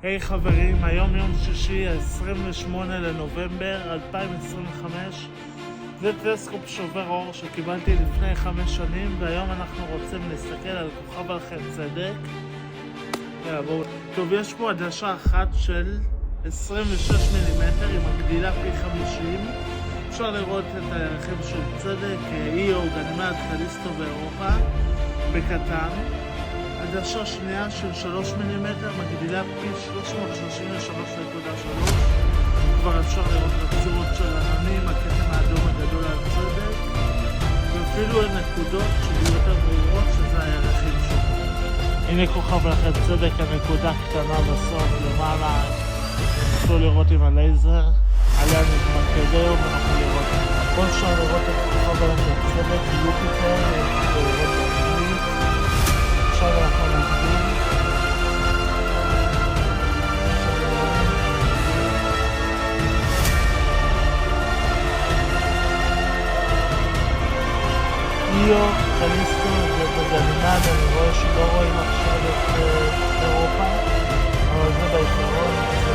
היי חברים, היום יום שישי, 28 לנובמבר 2025. זה טלסקופ שובר אור שקיבלתי לפני 5 שנים, והיום אנחנו רוצים להסתכל על כוכב מלכי צדק. טוב, יש פה עדשה אחת של 26 מילימטר, היא מגדילה פי 50. אפשר לראות את הירחים של צדק, איו, גנימד, קליסטו ואירופה בקטן. עדשה שנייה של 3 מילימטר, מגדילה פי 333.3. כבר אפשר לראות את הצורות של עננים, הכתם האדום הגדול על צדק, ואפילו הנקודות שהיו יותר ברורות שזה הירחים שלו. הנה כוכב מלכי צדק, הנקודה קטנה בסוף למעלה, תוכלו לראות עם הלייזר, עליה נתמקד היום ואנחנו לראות. פה אפשר לראות את כוכב מלכי צדק, יופיטר, עכשיו אנחנו נקדים. איו, קליסטו וגנימד, אני רואה שלא רואים עכשיו את אירופה, אבל זה בעיקרון.